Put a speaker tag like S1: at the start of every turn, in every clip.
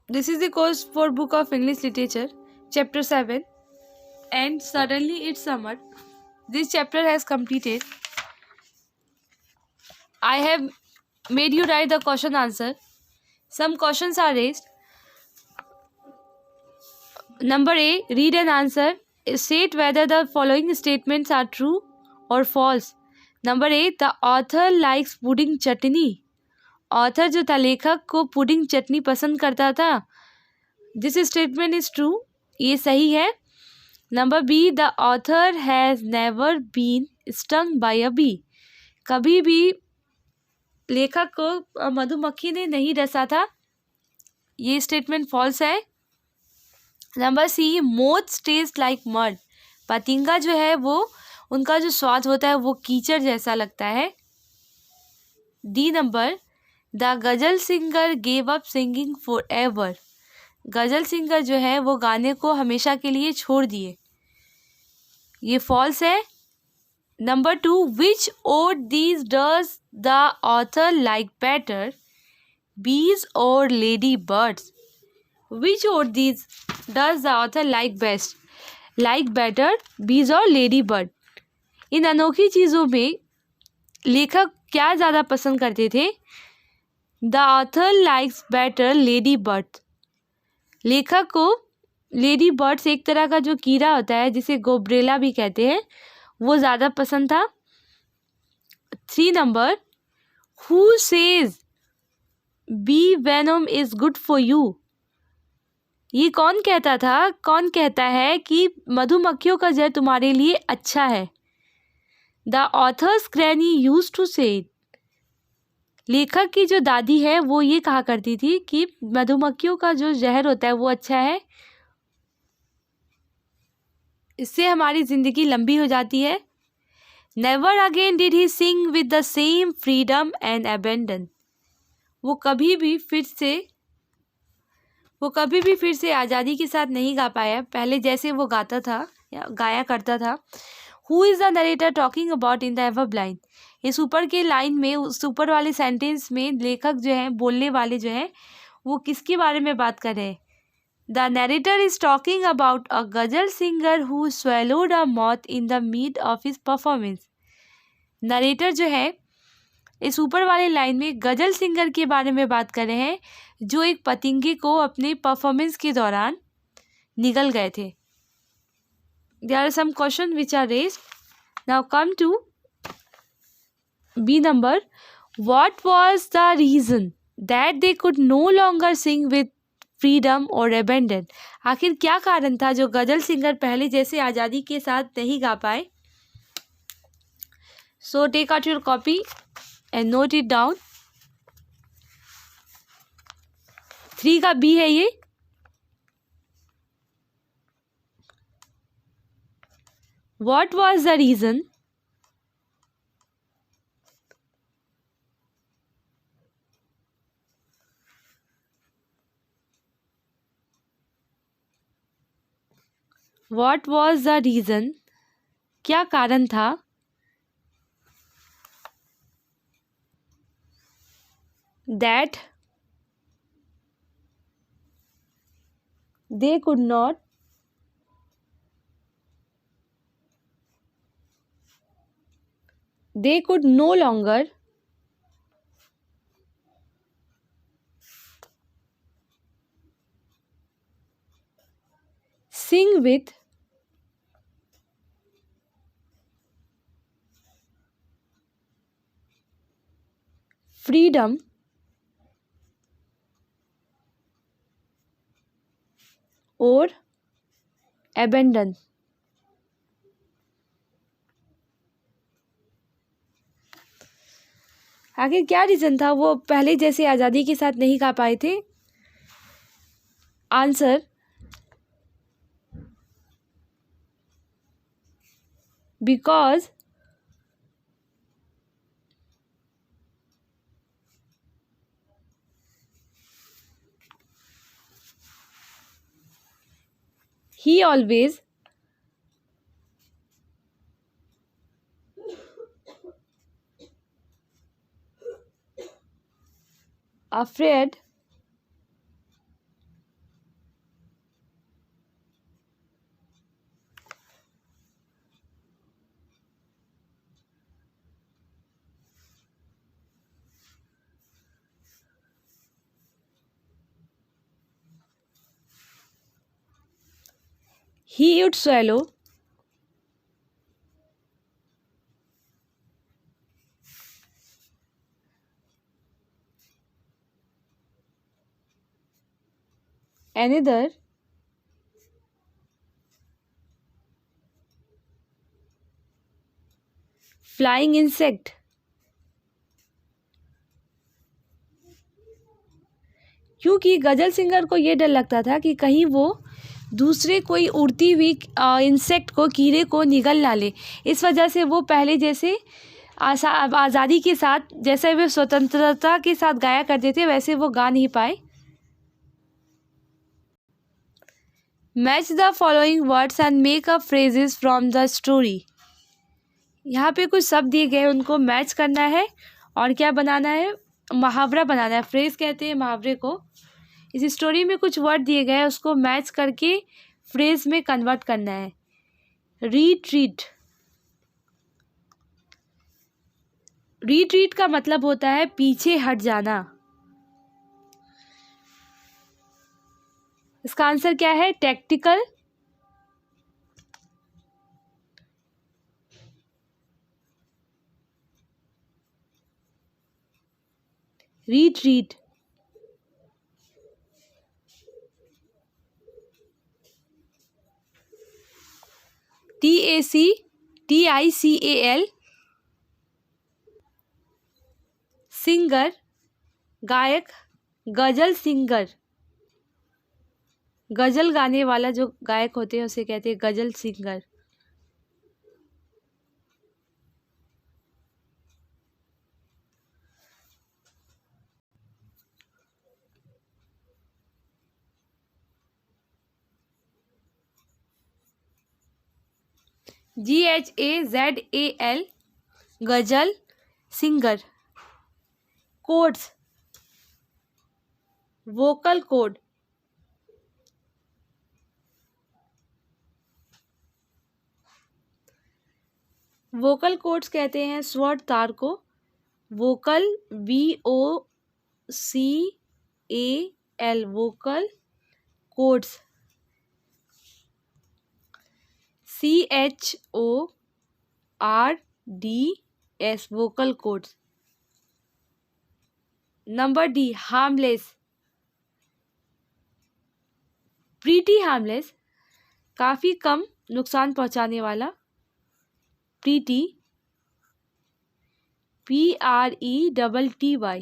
S1: This is the course for Book of English Literature, Chapter 7, and suddenly it's summer. This chapter has completed. I have made you write the question answer. Some questions are raised. Number A, read and answer. State whether the following statements are true or false. Number A, the author likes pudding chutney. Author जो था, लेखक को pudding चटनी पसंद करता था. This statement is true, ये सही है. Number B, the author has never been stung by a bee. कभी भी लेखक को मधुमक्खी ने नहीं डसा था, ये स्टेटमेंट फॉल्स है. Number C, moth taste like mud. पतिंगा जो है वो, उनका जो स्वाद होता है वो कीचड़ जैसा लगता है. डी नंबर, द गजल singer gave up singing for ever. गजल सिंगर जो है वो गाने को हमेशा के लिए छोड़ दिए, ये फॉल्स है. Number two, which of these does the author like better, bees और ladybirds. Which of these does the author like best, like better, bees और लेडी बर्ड. इन अनोखी चीज़ों में लेखक क्या ज़्यादा पसंद करते थे. The author likes better lady bird. लेखक को लेडी बर्ड्स, एक तरह का जो कीड़ा होता है जिसे गोब्रेला भी कहते हैं, वो ज़्यादा पसंद था. 3 number, who says bee venom is good for you. ये कौन कहता था, कौन कहता है कि मधुमक्खियों का जहर तुम्हारे लिए अच्छा है. The author's granny used to say. लेखक की जो दादी है वो ये कहा करती थी कि मधुमक्खियों का जो जहर होता है वो अच्छा है, इससे हमारी ज़िंदगी लंबी हो जाती है. Never again did he sing with the same freedom and abandon. वो कभी भी फिर से आज़ादी के साथ नहीं गा पाया, पहले जैसे वो गाता था या गाया करता था. Who is the narrator talking about in the ever blind. इस ऊपर के लाइन में, उस ऊपर वाले सेंटेंस में लेखक जो है, बोलने वाले जो है, वो किसके बारे में बात कर रहे हैं. The narrator is talking about a ghazal singer who swallowed a moth in the middle of his performance. Narrator जो है इस ऊपर वाले लाइन में गजल सिंगर के बारे में बात कर रहे हैं जो एक पतंगे को अपने परफॉर्मेंस के दौरान निगल गए थे. There are some questions which are raised. Now come to B number. What was the reason that they could no longer sing with freedom or abandon? आखिर क्या कारण था जो गजल सिंगर पहले जैसे आज़ादी के साथ नहीं गा पाए. So take out your copy and note it down. 3 का B है ये. What was the reason क्या कारण था that they could no longer sing with freedom or abandon. आखिर क्या रीज़न था वो पहले जैसे आज़ादी के साथ नहीं गा पाए थे. Answer, because he always afraid he would swallow another flying insect. क्योंकि गजल सिंगर को ये डर लगता था कि कहीं वो दूसरे कोई उड़ती हुई इंसेक्ट को, कीड़े को निगल ना ले। इस वजह से वो पहले जैसे आज़ादी के साथ, जैसे वे स्वतंत्रता के साथ गाया करते थे, वैसे वो गा नहीं पाए। Match the following words and make up phrases from the story. यहाँ पे कुछ शब्द दिए गए, उनको मैच करना है और क्या बनाना है, मुहावरा बनाना है। फ्रेज कहते हैं मुहावरे को। इस स्टोरी में कुछ वर्ड दिए गए हैं, उसको मैच करके फ्रेज में कन्वर्ट करना है। रिट्रीट। रिट्रीट का मतलब होता है पीछे हट जाना। इसका आंसर क्या है? टैक्टिकल। रिट्रीट। TACTICAL। सिंगर, गायक, गजल सिंगर। गजल गाने वाला जो गायक होते हैं उसे कहते हैं ghazal singer. GHAZAL, ghazal singer. Cords, vocal cord. Vocal cords कहते हैं स्वर तार को। Vocal, VOCAL, vocal cords. CHORDS, vocal cords. Number D, harmless. Pretty harmless, काफ़ी कम नुकसान पहुंचाने वाला। Pretty, PRETTY।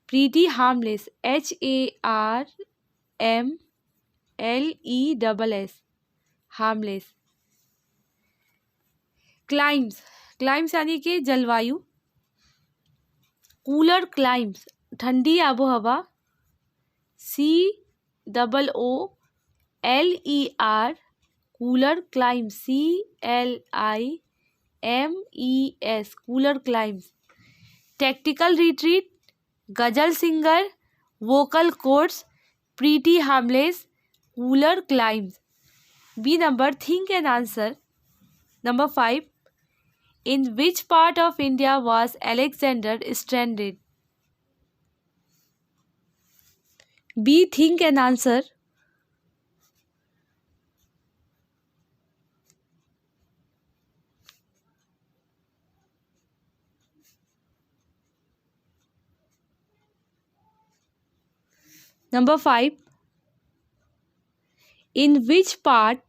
S1: Pretty harmless, HARMLESS, harmless. Climes, climes यानी कि जलवायु। कूलर क्लाइम्स, ठंडी आबोहवा। COOLER, cooler climes, CLIMES, cooler climes. Tactical retreat, ghazal singer, vocal cords, pretty harmless, cooler climes. B number, think and answer. Number 5, in which part of India was Alexander stranded? B, think and answer. Number 5, in which part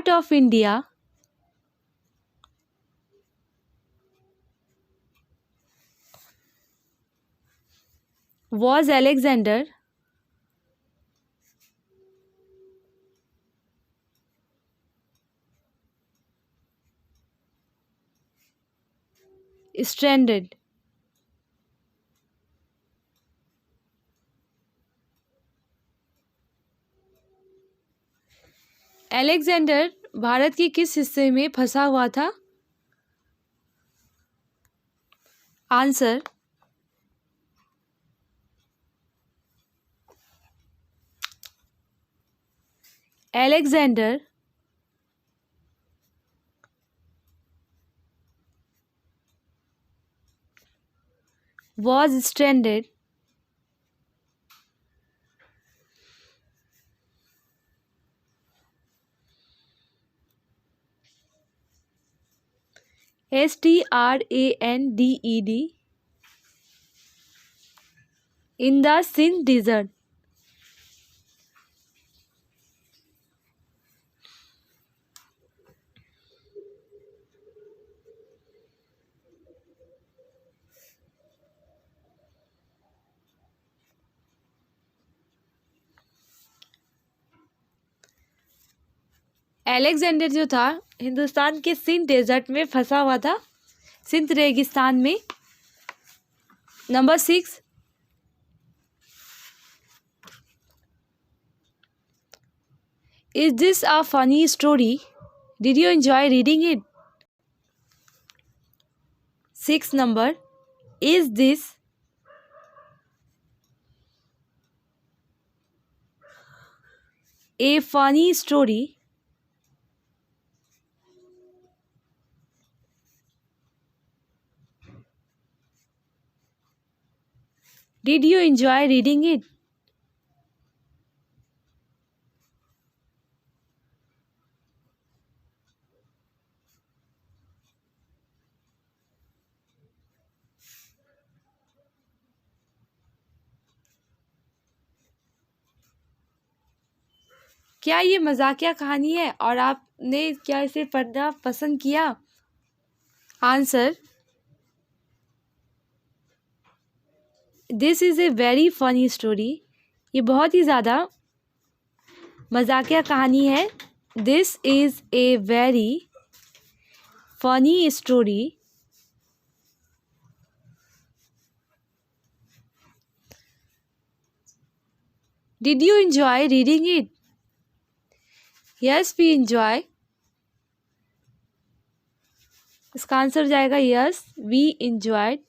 S1: of India was Alexander stranded? Alexander Bharat के किस हिस्से में फंसा हुआ था? Answer, Alexander was stranded stranded in the Sindh desert. Alexander जो था हिंदुस्तान के सिंध डेजर्ट में फंसा हुआ था, सिंध रेगिस्तान में। Number 6, is this a funny story? Did you enjoy reading it? 6 number, is this a funny story? Did you enjoy reading it? क्या ये मजाकिया कहानी है और आपने क्या इसे पढ़ना पसंद किया? Answer, this is a very funny story. ये बहुत ही ज़्यादा मजाकिया कहानी है। This is a very funny story. Did you enjoy reading it? Yes we enjoy. इसका आंसर हो जाएगा yes we enjoyed.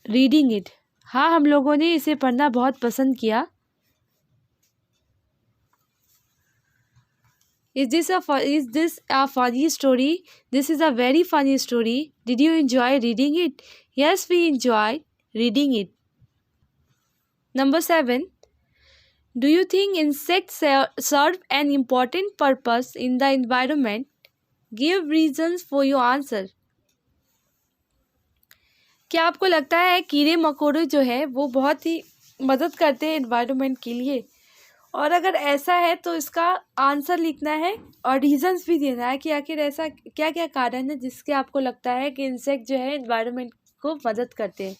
S1: Reading it, हाँ हम लोगों ने इसे पढ़ना बहुत पसंद किया। Is this a funny story? This is a very funny story. Did you enjoy reading it? Yes, we enjoyed reading it. Number 7. Do you think insects serve an important purpose in the environment? Give reasons for your answer. क्या आपको लगता है कीड़े मकोड़े जो है वो बहुत ही मदद करते हैं एनवायरनमेंट के लिए? और अगर ऐसा है तो इसका आंसर लिखना है और रीजंस भी देना है कि आखिर ऐसा क्या क्या कारण है जिसके आपको लगता है कि इंसेक्ट जो है एनवायरनमेंट को मदद करते हैं।